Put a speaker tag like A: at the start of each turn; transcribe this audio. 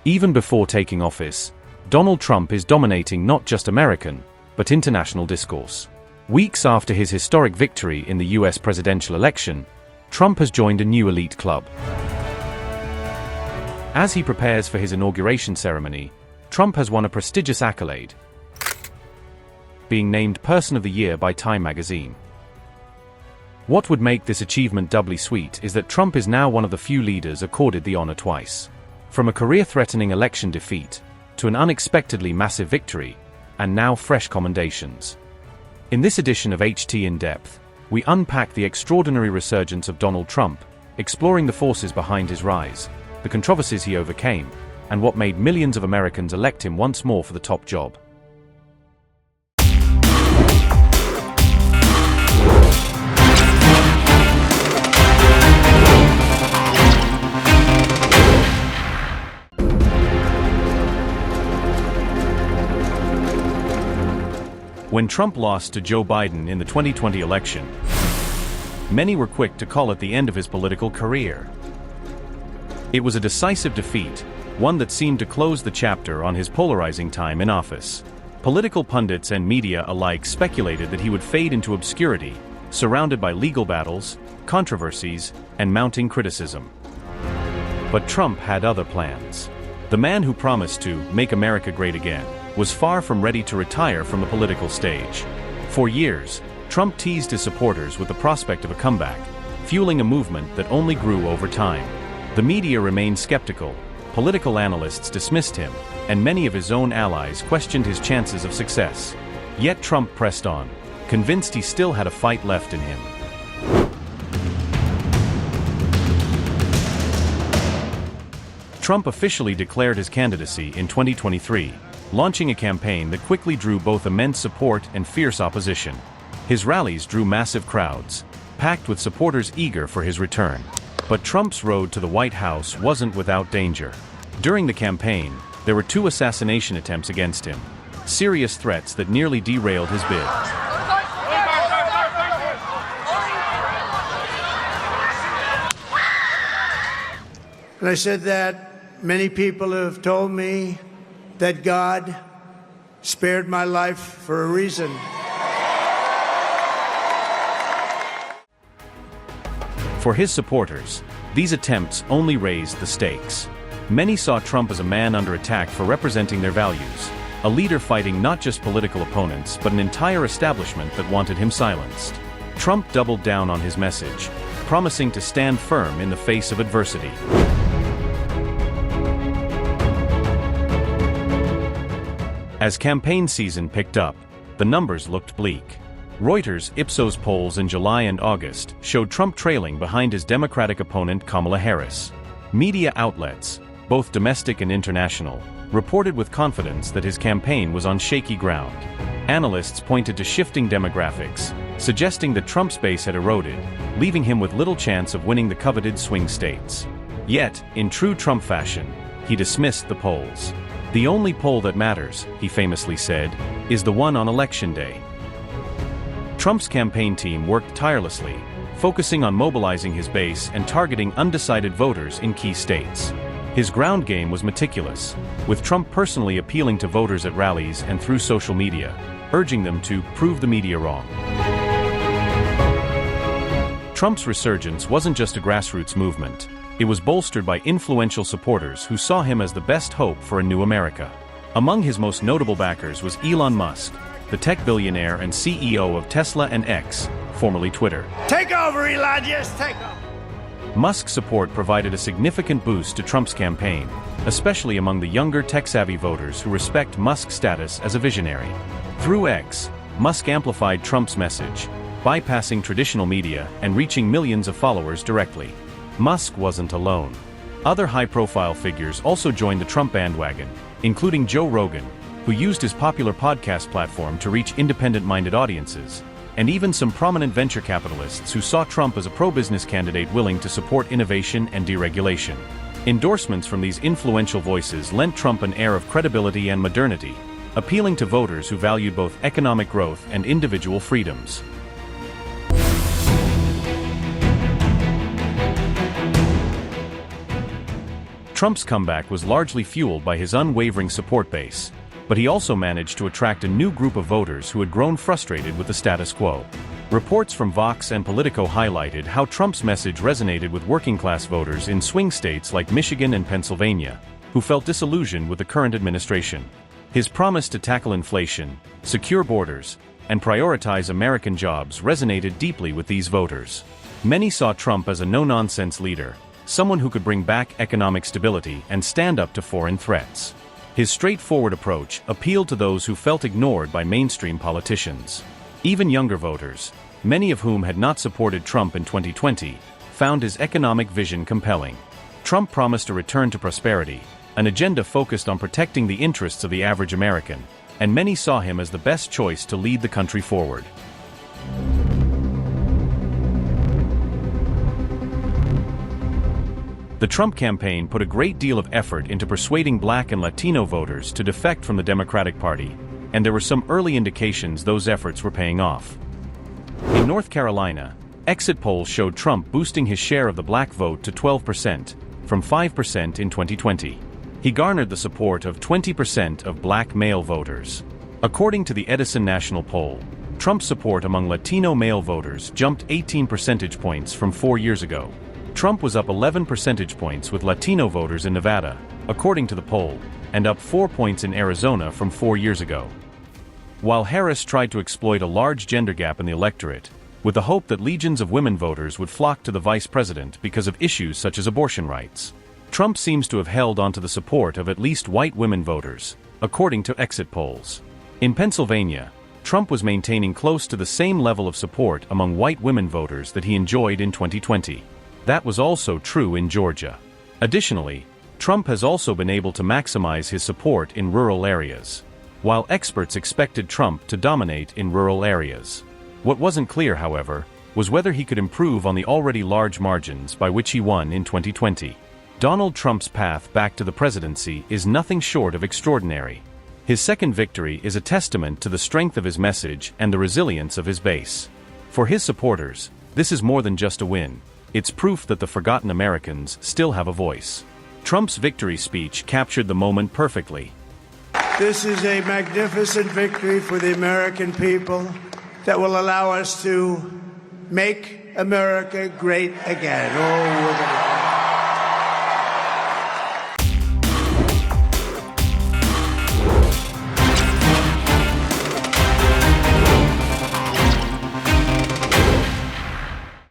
A: Even before taking office, Donald Trump is dominating not just American, but international discourse. Weeks after his historic victory in the US presidential election, Trump has joined a new elite club. As he prepares for his inauguration ceremony, Trump has won a prestigious accolade, being named Person of the Year by Time magazine. What would make this achievement doubly sweet is that Trump is now one of the few leaders accorded the honor twice. From a career-threatening election defeat, to an unexpectedly massive victory, and now fresh commendations. In this edition of HT In Depth, we unpack the extraordinary resurgence of Donald Trump, exploring the forces behind his rise, the controversies he overcame, and what made millions of Americans elect him once more for the top job. When Trump lost to Joe Biden in the 2020 election, many were quick to call it the end of his political career. It was a decisive defeat, one that seemed to close the chapter on his polarizing time in office. Political pundits and media alike speculated that he would fade into obscurity, surrounded by legal battles, controversies, and mounting criticism. But Trump had other plans. The man who promised to make America great again was far from ready to retire from the political stage. For years, Trump teased his supporters with the prospect of a comeback, fueling a movement that only grew over time. The media remained skeptical, political analysts dismissed him, and many of his own allies questioned his chances of success. Yet Trump pressed on, convinced he still had a fight left in him. Trump officially declared his candidacy in 2023, launching a campaign that quickly drew both immense support and fierce opposition. His rallies drew massive crowds, packed with supporters eager for his return. But Trump's road to the White House wasn't without danger. During the campaign, there were 2 assassination attempts against him, serious threats that nearly derailed his bid.
B: And I said that many people have told me that God spared my life for a reason.
A: For his supporters, these attempts only raised the stakes. Many saw Trump as a man under attack for representing their values, a leader fighting not just political opponents but an entire establishment that wanted him silenced. Trump doubled down on his message, promising to stand firm in the face of adversity. As campaign season picked up, the numbers looked bleak. Reuters' Ipsos polls in July and August showed Trump trailing behind his Democratic opponent Kamala Harris. Media outlets, both domestic and international, reported with confidence that his campaign was on shaky ground. Analysts pointed to shifting demographics, suggesting that Trump's base had eroded, leaving him with little chance of winning the coveted swing states. Yet, in true Trump fashion, he dismissed the polls. "The only poll that matters," he famously said, "is the one on election day." Trump's campaign team worked tirelessly, focusing on mobilizing his base and targeting undecided voters in key states. His ground game was meticulous, with Trump personally appealing to voters at rallies and through social media, urging them to prove the media wrong. Trump's resurgence wasn't just a grassroots movement. It was bolstered by influential supporters who saw him as the best hope for a new America. Among his most notable backers was Elon Musk, the tech billionaire and CEO of Tesla and X, formerly Twitter.
B: Take over, Elon, yes, take over.
A: Musk's support provided a significant boost to Trump's campaign, especially among the younger tech-savvy voters who respect Musk's status as a visionary. Through X, Musk amplified Trump's message, bypassing traditional media and reaching millions of followers directly. Musk wasn't alone. Other high-profile figures also joined the Trump bandwagon, including Joe Rogan, who used his popular podcast platform to reach independent-minded audiences, and even some prominent venture capitalists who saw Trump as a pro-business candidate willing to support innovation and deregulation. Endorsements from these influential voices lent Trump an air of credibility and modernity, appealing to voters who valued both economic growth and individual freedoms. Trump's comeback was largely fueled by his unwavering support base, but he also managed to attract a new group of voters who had grown frustrated with the status quo. Reports from Vox and Politico highlighted how Trump's message resonated with working-class voters in swing states like Michigan and Pennsylvania, who felt disillusioned with the current administration. His promise to tackle inflation, secure borders, and prioritize American jobs resonated deeply with these voters. Many saw Trump as a no-nonsense leader, someone who could bring back economic stability and stand up to foreign threats. His straightforward approach appealed to those who felt ignored by mainstream politicians. Even younger voters, many of whom had not supported Trump in 2020, found his economic vision compelling. Trump promised a return to prosperity, an agenda focused on protecting the interests of the average American, and many saw him as the best choice to lead the country forward. The Trump campaign put a great deal of effort into persuading Black and Latino voters to defect from the Democratic Party, and there were some early indications those efforts were paying off. In North Carolina, exit polls showed Trump boosting his share of the Black vote to 12%, from 5% in 2020. He garnered the support of 20% of Black male voters. According to the Edison National Poll, Trump's support among Latino male voters jumped 18 percentage points from 4 years ago. Trump was up 11 percentage points with Latino voters in Nevada, according to the poll, and up 4 points in Arizona from 4 years ago. While Harris tried to exploit a large gender gap in the electorate, with the hope that legions of women voters would flock to the vice president because of issues such as abortion rights, Trump seems to have held onto the support of at least white women voters, according to exit polls. In Pennsylvania, Trump was maintaining close to the same level of support among white women voters that he enjoyed in 2020. That was also true in Georgia. Additionally, Trump has also been able to maximize his support in rural areas, while experts expected Trump to dominate in rural areas. What wasn't clear, however, was whether he could improve on the already large margins by which he won in 2020. Donald Trump's path back to the presidency is nothing short of extraordinary. His second victory is a testament to the strength of his message and the resilience of his base. For his supporters, this is more than just a win. It's proof that the forgotten Americans still have a voice. Trump's victory speech captured the moment perfectly.
B: This is a magnificent victory for the American people that will allow us to make America great again. Oh, we're gonna